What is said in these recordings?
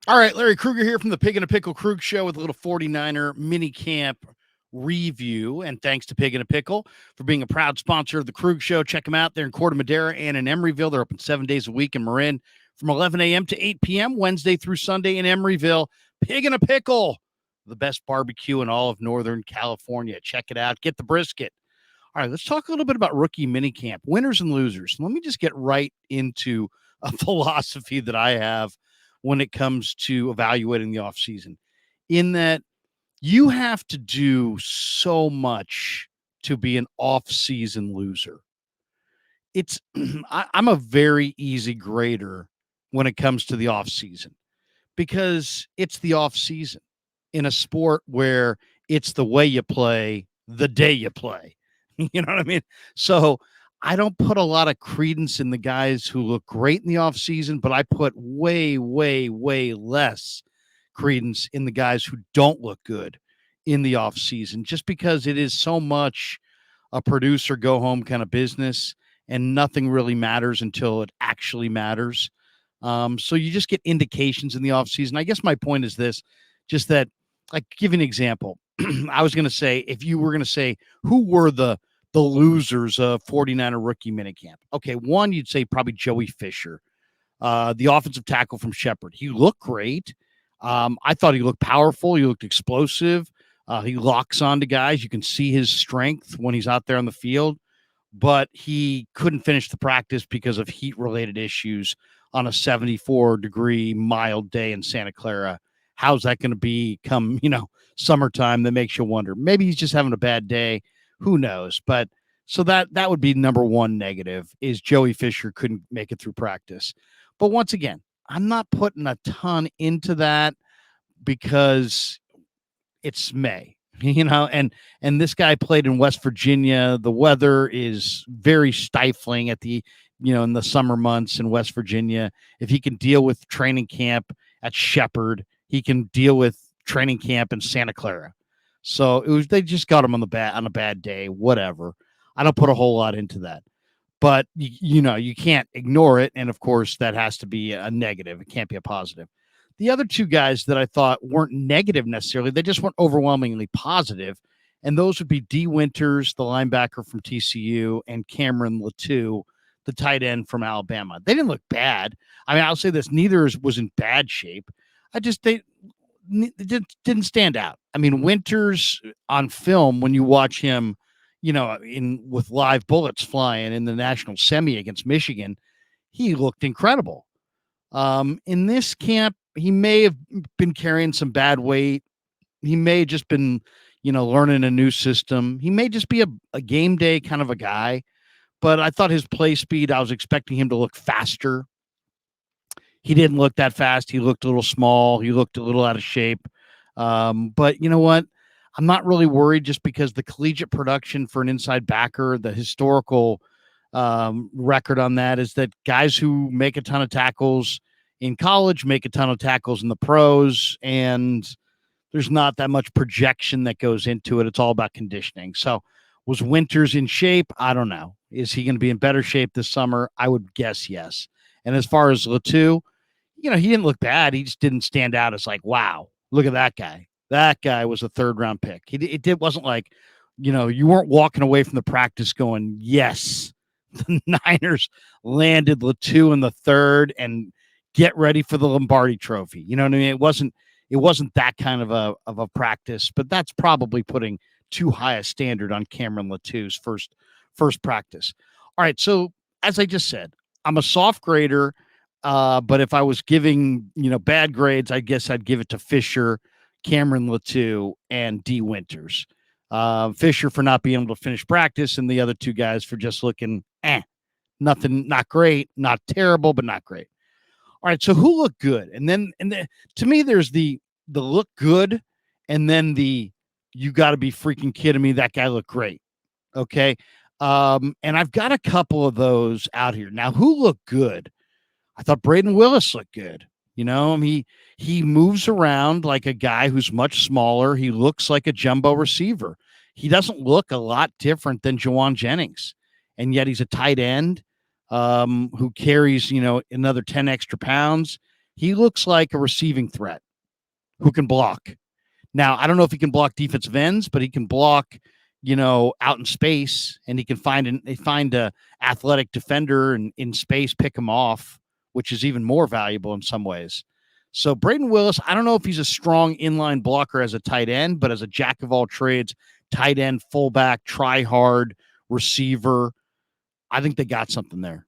All right, Larry Krueger here from the Pig and a Pickle Krug Show with a little 49er mini camp review. And thanks to Pig and a Pickle for being a proud sponsor of the Krug Show. Check them out. They're in Corte Madera and in Emeryville. They're open 7 days a week in Marin from 11 a.m. to 8 p.m. Wednesday through Sunday in Emeryville. Pig and a Pickle, the best barbecue in all of Northern California. Check it out. Get the brisket. All right, let's talk a little bit about rookie minicamp, winners and losers. Let me just get right into a philosophy that I have when it comes to evaluating the offseason, in that you have to do so much to be an off-season loser. It's I'm a very easy grader when it comes to the off-season because it's the off-season in a sport where it's the way you play the day you play. You know what I mean? So I don't put a lot of credence in the guys who look great in the offseason, but I put way, way, way less credence in the guys who don't look good in the offseason, just because it is so much a producer go home kind of business and nothing really matters until it actually matters. So you just get indications in the offseason. I guess my point is this, just that, like, give you an example. I was going to say, if you were going to say who were the losers of 49er rookie minicamp. Okay, one, you'd say probably Joey Fisher, the offensive tackle from Shepherd. He looked great. I thought he looked powerful. He looked explosive. He locks onto guys. You can see his strength when he's out there on the field, but he couldn't finish the practice because of heat-related issues on a 74-degree mild day in Santa Clara. How's that going to be come, summertime? That makes you wonder. Maybe he's just having a bad day. Who knows? But so that would be number one negative, is Joey Fisher couldn't make it through practice. But once again, I'm not putting a ton into that because it's May, and this guy played in West Virginia. The weather is very stifling at in the summer months in West Virginia. If he can deal with training camp at Shepherd, he can deal with training camp in Santa Clara. So they just got him on a bad day, whatever. I don't put a whole lot into that. But you can't ignore it, and of course that has to be a negative. It can't be a positive. The other two guys that I thought weren't negative necessarily, they just weren't overwhelmingly positive, and those would be D. Winters, the linebacker from TCU, and Cameron Latou, the tight end from Alabama. They didn't look bad. I mean, I'll say this: neither was in bad shape. They didn't stand out. I mean, Winters on film, when you watch him, with live bullets flying in the national semi against Michigan, he looked incredible. In this camp, he may have been carrying some bad weight. He may have just been, learning a new system. He may just be a game day kind of a guy. But I thought his play speed, I was expecting him to look faster. He didn't look that fast. He looked a little small. He looked a little out of shape. But you know what? I'm not really worried, just because the collegiate production for an inside backer, the historical record on that is that guys who make a ton of tackles in college make a ton of tackles in the pros, and there's not that much projection that goes into it. It's all about conditioning. So was Winters in shape? I don't know. Is he going to be in better shape this summer? I would guess yes. And as far as Latou, he didn't look bad. He just didn't stand out as like, wow, look at that guy. That guy was a third-round pick. It wasn't like, you weren't walking away from the practice going, yes, the Niners landed Latou in the third and get ready for the Lombardi Trophy. You know what I mean? It wasn't that kind of a practice, but that's probably putting too high a standard on Cameron Latou's first practice. All right, so as I just said, I'm a soft grader. But if I was giving, bad grades, I guess I'd give it to Fisher, Cameron Latou, and D. Winters. Fisher for not being able to finish practice, and the other two guys for just looking, nothing, not great, not terrible, but not great. All right, so who looked good? And then to me, there's the look good, and then the you got to be freaking kidding me, that guy looked great. Okay, and I've got a couple of those out here now. Who looked good? I thought Braden Willis looked good. He moves around like a guy who's much smaller. He looks like a jumbo receiver. He doesn't look a lot different than Jawan Jennings, and yet he's a tight end who carries, another 10 extra pounds. He looks like a receiving threat who can block. Now, I don't know if he can block defensive ends, but he can block, out in space, and he can find a athletic defender in space, pick him off, which is even more valuable in some ways. So Braden Willis, I don't know if he's a strong inline blocker as a tight end, but as a jack of all trades, tight end, fullback, try hard, receiver, I think they got something there.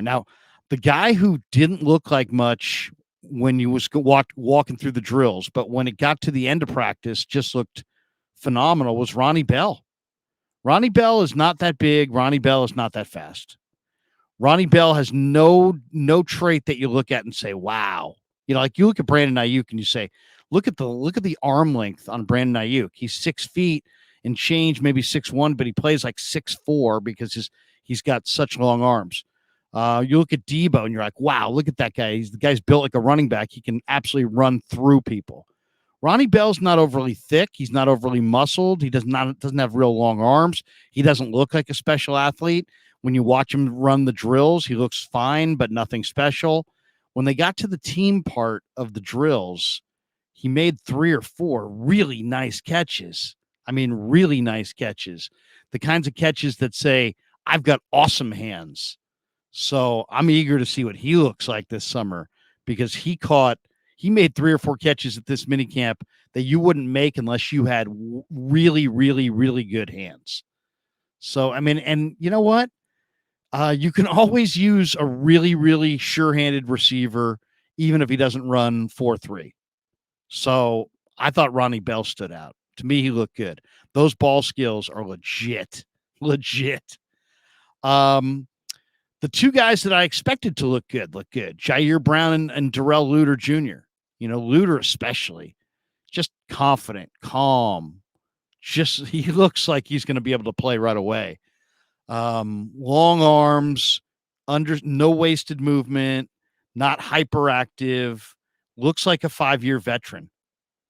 Now, the guy who didn't look like much when you was walking through the drills, but when it got to the end of practice, just looked phenomenal was Ronnie Bell. Ronnie Bell is not that big. Ronnie Bell is not that fast. Ronnie Bell has no trait that you look at and say, wow. Like you look at Brandon Ayuk and you say, look at the arm length on Brandon Ayuk. He's 6 feet and change, maybe 6'1", but he plays like 6'4" because he's got such long arms. You look at Debo and you're like, wow, look at that guy. The guy's built like a running back. He can absolutely run through people. Ronnie Bell's not overly thick. He's not overly muscled. He doesn't have real long arms. He doesn't look like a special athlete. When you watch him run the drills, he looks fine, but nothing special. When they got to the team part of the drills, he made 3 or 4 really nice catches. I mean, really nice catches. The kinds of catches that say, I've got awesome hands. So I'm eager to see what he looks like this summer because he made 3 or 4 catches at this mini camp that you wouldn't make unless you had really, really, really good hands. So, I mean, and you know what? You can always use a really, really sure-handed receiver, even if he doesn't run 4.3. So I thought Ronnie Bell stood out. To me, he looked good. Those ball skills are legit. The 2 guys that I expected to look good. Jair Brown and Darrell Luter Jr. Luter especially, just confident, calm. He looks like he's going to be able to play right away. Long arms, no wasted movement, not hyperactive. Looks like a 5-year veteran.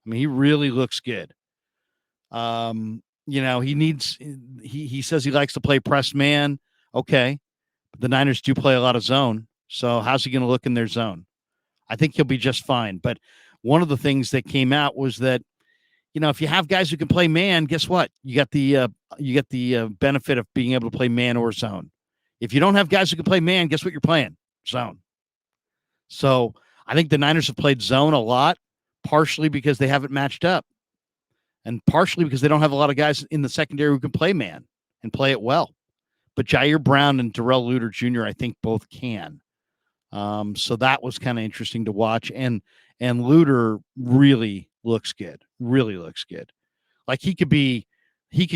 I mean, he really looks good. He says he likes to play press man. Okay. The Niners do play a lot of zone. So how's he going to look in their zone? I think he'll be just fine. But one of the things that came out was that, if you have guys who can play man, guess what? You got the benefit of being able to play man or zone. If you don't have guys who can play man, guess what you're playing? Zone. So I think the Niners have played zone a lot, partially because they haven't matched up and partially because they don't have a lot of guys in the secondary who can play man and play it well. But Jair Brown and Darrell Luter Jr., I think both can. So that was kind of interesting to watch. And Luter really looks good. Like he could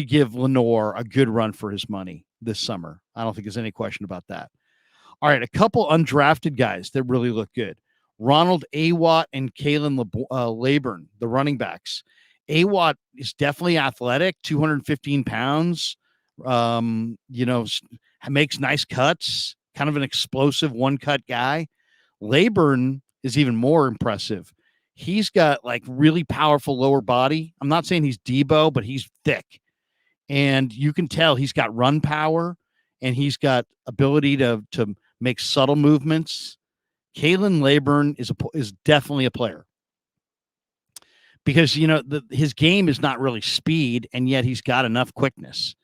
give Lenore a good run for his money this summer. I don't think there's any question about that. All right, a couple undrafted guys that really look good. Ronald Awatt and Kalen Laburn, the running backs. Awatt is definitely athletic, 215 pounds. Makes nice cuts, kind of an explosive one-cut guy. Laburn is even more impressive. He's got like really powerful lower body. I'm not saying he's Debo, but he's thick. And you can tell he's got run power and he's got ability to make subtle movements. Kalen Laburn is definitely a player. Because, his game is not really speed, and yet he's got enough quickness.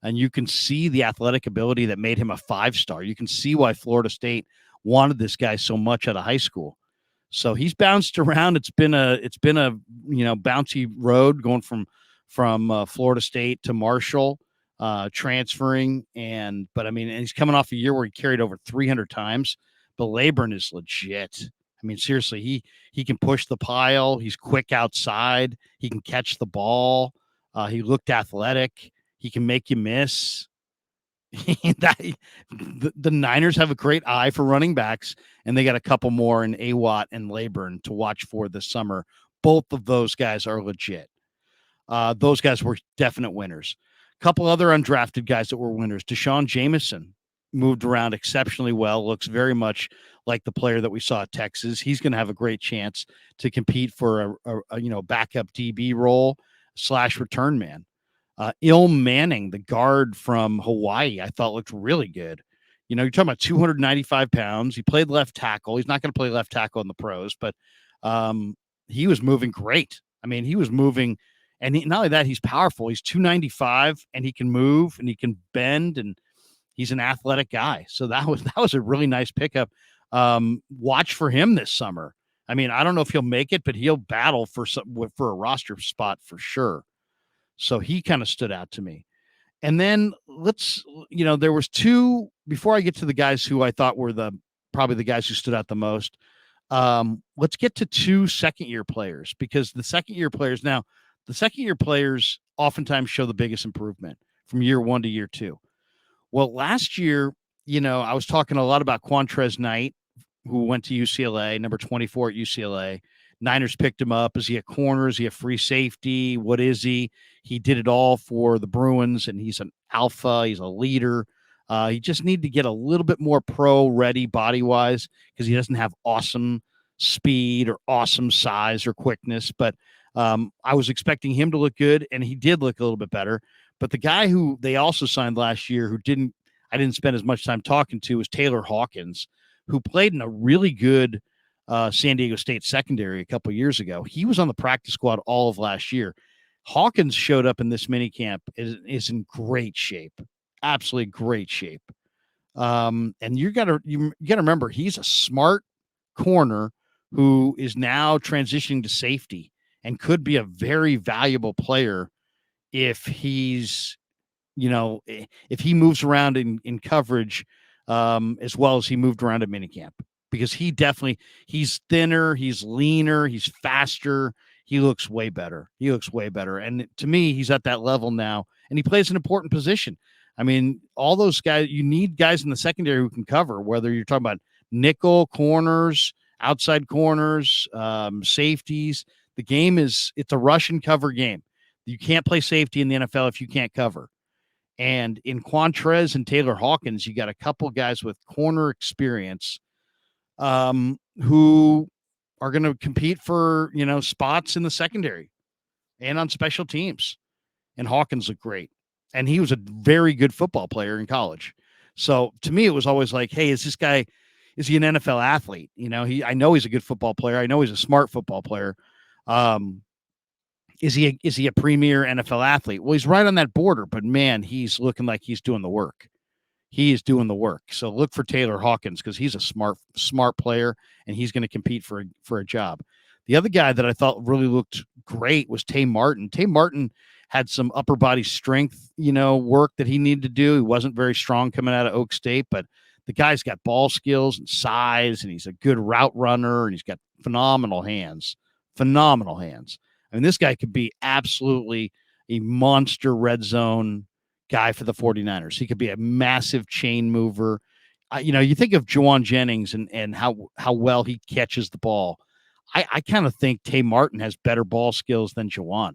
And you can see the athletic ability that made him a 5-star. You can see why Florida State wanted this guy so much out of high school. So he's bounced around. It's been a bouncy road going from Florida State to Marshall, transferring. But he's coming off a year where he carried over 300 times. But Laburn is legit. I mean, seriously, he can push the pile. He's quick outside. He can catch the ball. He looked athletic. He can make you miss. The Niners have a great eye for running backs, and they got a couple more in Awatt and Laburn to watch for this summer. Both of those guys are legit. Those guys were definite winners. A couple other undrafted guys that were winners. Deshaun Jameson moved around exceptionally well, looks very much like the player that we saw at Texas. He's going to have a great chance to compete for a backup DB role / return man. Manning, the guard from Hawaii, I thought looked really good. You're talking about 295 pounds. He played left tackle. He's not going to play left tackle in the pros, but um, he was moving great. I mean, he was moving, and not only that, he's powerful. He's 295, and he can move, and he can bend, and he's an athletic guy. So that was a really nice pickup. Watch for him this summer. I mean, I don't know if he'll make it, but he'll battle for a roster spot for sure. So he kind of stood out to me. And then there was two before I get to the guys who I thought were probably the guys who stood out the most. Let's get to two second-year players, because the second-year players oftentimes show the biggest improvement from year one to year two. Well, last year, I was talking a lot about Quantrez Knight, who went to UCLA, number 24 at UCLA. Niners picked him up. Is he a corner? Is he a free safety? What is he? He did it all for the Bruins, and he's an alpha. He's a leader. He just needed to get a little bit more pro-ready body-wise, because he doesn't have awesome speed or awesome size or quickness. But I was expecting him to look good, and he did look a little bit better. But the guy who they also signed last year, I didn't spend as much time talking to, was Taylor Hawkins, who played in a really good San Diego State secondary a couple years ago. He was on the practice squad all of last year. Hawkins showed up in this mini camp, is in great shape, absolutely great shape. And you gotta remember, he's a smart corner who is now transitioning to safety and could be a very valuable player if he's if he moves around in coverage as well as he moved around at minicamp, because he's thinner, he's leaner, he's faster. He looks way better. And to me, he's at that level now, and he plays an important position. I mean, all those guys, you need guys in the secondary who can cover, whether you're talking about nickel, corners, outside corners, safeties. It's a rush and cover game. You can't play safety in the NFL if you can't cover. And in Quantrez and Taylor Hawkins, you got a couple guys with corner experience who are going to compete for, spots in the secondary and on special teams. And Hawkins looked great. And he was a very good football player in college. So to me, it was always like, hey, is he an NFL athlete? I know he's a good football player. I know he's a smart football player. Is he a premier NFL athlete? Well, he's right on that border, but man, he's looking like he's doing the work. He is doing the work. So look for Taylor Hawkins, because he's a smart player, and he's going to compete for a job. The other guy that I thought really looked great was Tay Martin. Tay Martin had some upper body strength, work that he needed to do. He wasn't very strong coming out of Oak State, but the guy's got ball skills and size, and he's a good route runner, and he's got phenomenal hands. I mean, this guy could be absolutely a monster red zone guy for the 49ers. He could be a massive chain mover. You think of Juwan Jennings and how well he catches the ball. I kind of think Tay Martin has better ball skills than Juwan.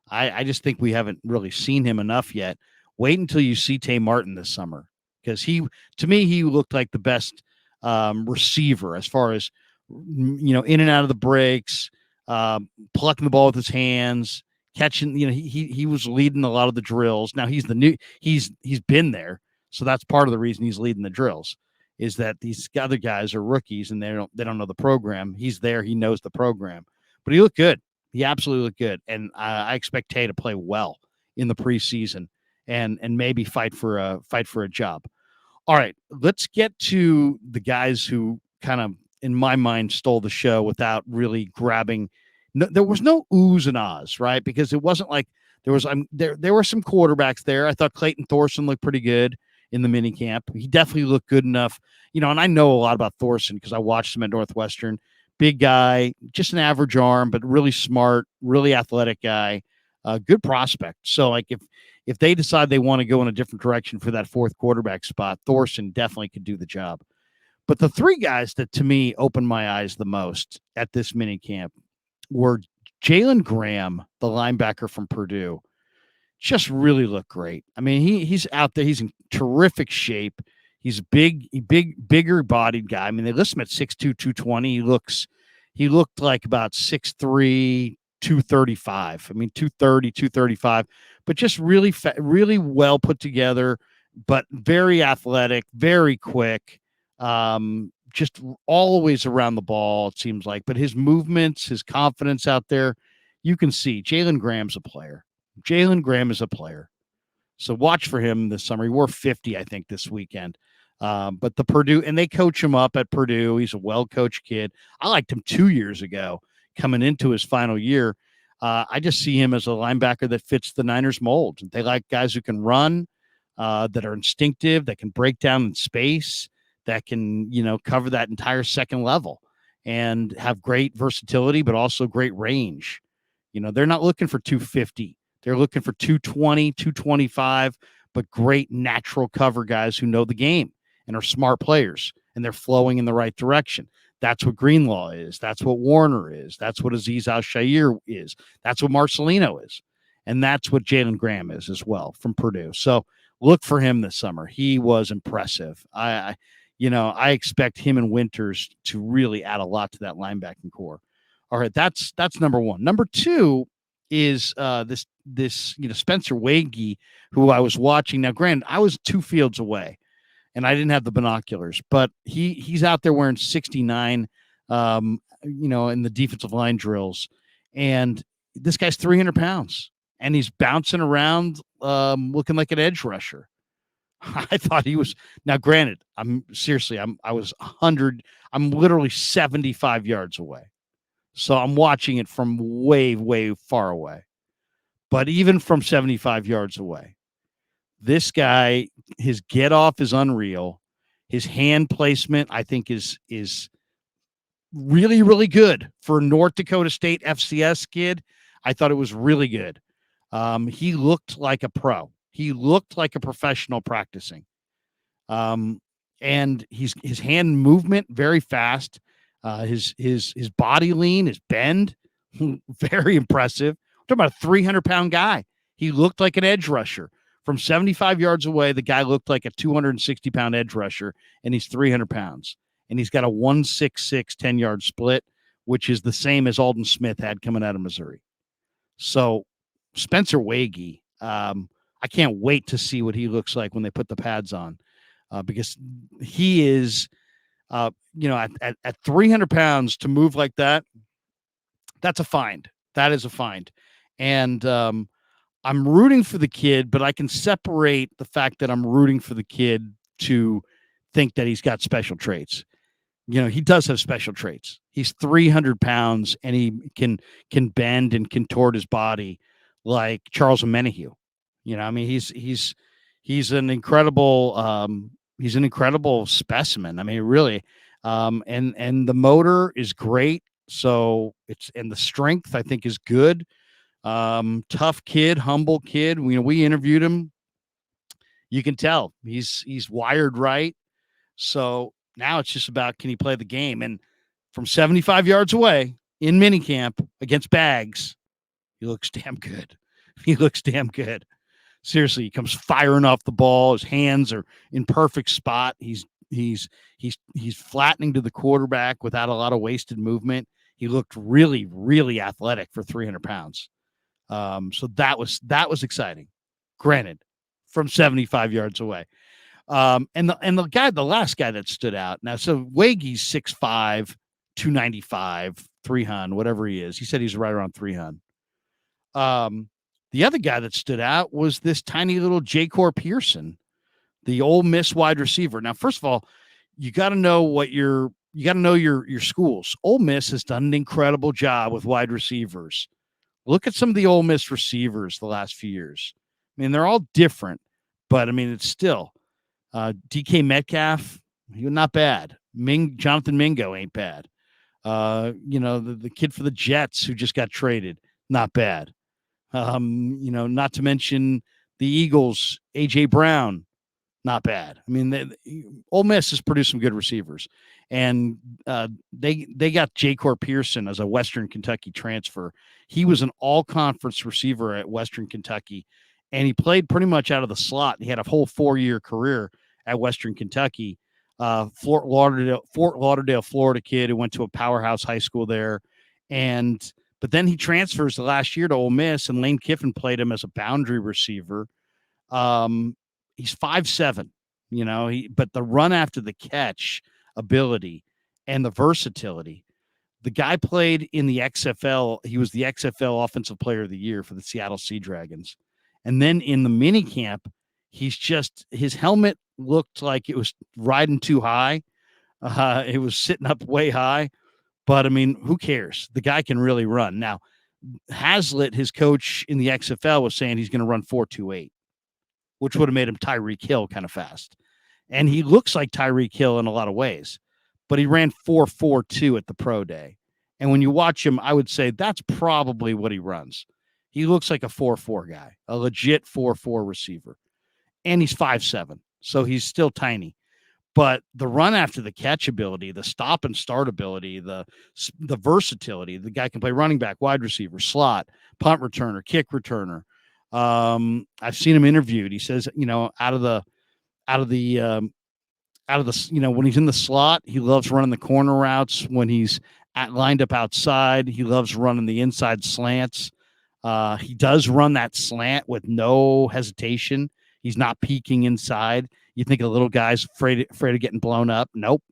I just think we haven't really seen him enough yet. Wait until you see Tay Martin this summer, because to me, he looked like the best receiver as far as, in and out of the breaks, plucking the ball with his hands, catching. He was leading a lot of the drills. Now he's been there, so that's part of the reason he's leading the drills, is that these other guys are rookies and they don't know the program. He's there, he knows the program, but he looked good. He absolutely looked good, and I expect Tay to play well in the preseason and maybe fight for a job. All right, let's get to the guys who kind of, in my mind, stole the show without really grabbing. No, there was no oohs and ahs, right? Because it wasn't like there was. There were some quarterbacks there. I thought Clayton Thorson looked pretty good in the mini camp. He definitely looked good enough, and I know a lot about Thorson because I watched him at Northwestern. Big guy, just an average arm, but really smart, really athletic guy, good prospect. So, like, if they decide they want to go in a different direction for that fourth quarterback spot, Thorson definitely could do the job. But the three guys that, to me, opened my eyes the most at this mini camp were Jalen Graham, the linebacker from Purdue. Just really looked great. I mean, he's out there. He's in terrific shape. He's bigger bodied guy. I mean, they list him at 6'2", 220. He looked like about 6'3", 235. I mean, 230, 235, but just really well put together, but very athletic, very quick, just always around the ball, it seems like. But his movements, his confidence out there, you can see Jalen Graham's a player. Jalen Graham is a player. So watch for him this summer. He wore 50, I think, this weekend. But the Purdue, and they coach him up at Purdue. He's a well-coached kid. I liked him 2 years ago coming into his final year. I just see him as a linebacker that fits the Niners mold. They like guys who can run, that are instinctive, that can break down in space, that can, cover that entire second level and have great versatility, but also great range. They're not looking for 250. They're looking for 220, 225, but great natural cover guys who know the game and are smart players, and they're flowing in the right direction. That's what Greenlaw is. That's what Warner is. That's what Aziz Al-Shaair is. That's what Marcelino is. And that's what Jalen Graham is as well from Purdue. So look for him this summer. He was impressive. I expect him and Winters to really add a lot to that linebacking core. All right, that's number one. Number two is this Spencer Wagee, who I was watching. Now, granted, I was 2 fields away, and I didn't have the binoculars, but he's out there wearing 69, in the defensive line drills, and this guy's 300 pounds, and he's bouncing around, looking like an edge rusher. I thought he was. Now, granted, I was 100. I'm literally 75 yards away. So I'm watching it from way, way far away. But even from 75 yards away, this guy, his get off is unreal. His hand placement, I think, is really, really good for a North Dakota State FCS kid. I thought it was really good. He looked like a pro. He looked like a professional practicing. And his hand movement very fast. His body lean, his bend, very impressive. We're talking about a 300-pound guy. He looked like an edge rusher. From 75 yards away, the guy looked like a 260-pound edge rusher, and he's 300 pounds. And he's got a 1.66 10-yard split, which is the same as Alden Smith had coming out of Missouri. So Spencer Wagee, I can't wait to see what he looks like when they put the pads on, because he is – at 300 pounds to move like that, that's a find. That is a find. And I'm rooting for the kid, but I can separate the fact that I'm rooting for the kid to think that he's got special traits. He does have special traits. He's 300 pounds and he can bend and contort his body like Charles Omenihu. He's an incredible specimen. I mean, really. And the motor is great. So and the strength I think is good. Tough kid, humble kid. We interviewed him. You can tell he's wired right. So now it's just about, can he play the game? And from 75 yards away in minicamp against Bags, he looks damn good. He looks damn good. Seriously, he comes firing off the ball. His hands are in perfect spot. He's flattening to the quarterback without a lot of wasted movement. He looked really, really athletic for 300 pounds. So that was exciting. Granted, from 75 yards away. And the last guy that stood out. Now, so Wagee's 6'5", 295, 300, whatever he is. He said he's right around 300. The other guy that stood out was this tiny little Jacor Pearson, the Ole Miss wide receiver. Now, first of all, you got to know your schools. Ole Miss has done an incredible job with wide receivers. Look at some of the Ole Miss receivers the last few years. I mean, they're all different, but I mean, it's still DK Metcalf, not bad. Jonathan Mingo ain't bad. The kid for the Jets who just got traded, not bad. Not to mention the Eagles, AJ Brown, not bad. I mean, Ole Miss has produced some good receivers, and they got Jacor Pearson as a Western Kentucky transfer. He was an all-conference receiver at Western Kentucky, and he played pretty much out of the slot. He had a whole 4-year career at Western Kentucky. Fort Lauderdale, Florida kid who went to a powerhouse high school there, but then he transfers the last year to Ole Miss, and Lane Kiffin played him as a boundary receiver. He's 5'7", but the run after the catch ability and the versatility. The guy played in the XFL. He was the XFL Offensive Player of the Year for the Seattle Sea Dragons. And then in the mini camp, his helmet looked like it was riding too high. It was sitting up way high. But I mean, who cares? The guy can really run. Now, Hazlitt, his coach in the XFL, was saying he's going to run 4.28, which would have made him Tyreek Hill kind of fast. And he looks like Tyreek Hill in a lot of ways, but he ran 4.42 at the pro day. And when you watch him, I would say that's probably what he runs. He looks like a 4.4 guy, a legit 4.4 receiver. And he's 5'7", so he's still tiny. But the run after the catch ability, the stop and start ability, the versatility, the guy can play running back, wide receiver, slot, punt returner, kick returner. I've seen him interviewed. He says, out of the when he's in the slot, he loves running the corner routes. When he's lined up outside, he loves running the inside slants. He does run that slant with no hesitation. He's not peeking inside. You think a little guy's afraid of getting blown up. Nope,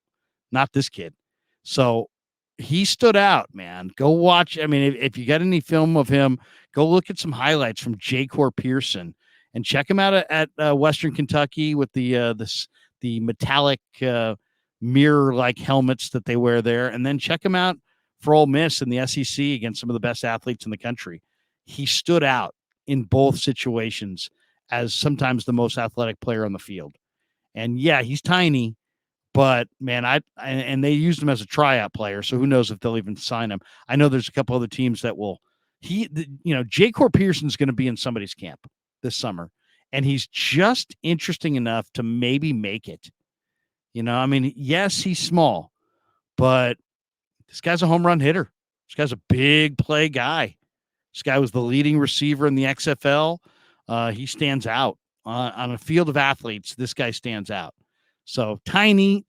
not this kid. So he stood out, man. Go watch. I mean, if you got any film of him, go look at some highlights from Jacor Pearson and check him out at Western Kentucky with the metallic mirror-like helmets that they wear there, and then check him out for Ole Miss in the SEC against some of the best athletes in the country. He stood out in both situations as sometimes the most athletic player on the field. And yeah, he's tiny, but man, and they used him as a tryout player, so who knows if they'll even sign him. I know there's a couple other teams that will. Jacor Pearson's going to be in somebody's camp this summer, and he's just interesting enough to maybe make it. I mean, yes, he's small, but this guy's a home run hitter. This guy's a big play guy. This guy was the leading receiver in the XFL. He stands out on a field of athletes. This guy stands out. So tiny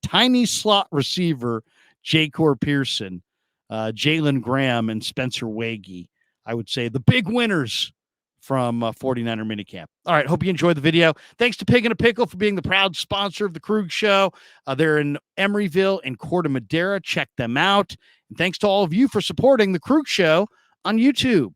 slot receiver, Jacor Pearson, Jalen Graham, and Spencer Wagee. I would say the big winners from 49er minicamp. All right, hope you enjoyed the video. Thanks to Pig and a Pickle for being the proud sponsor of the Krug Show. They're in Emeryville and Corte Madera. Check them out. And thanks to all of you for supporting the Krug Show on YouTube.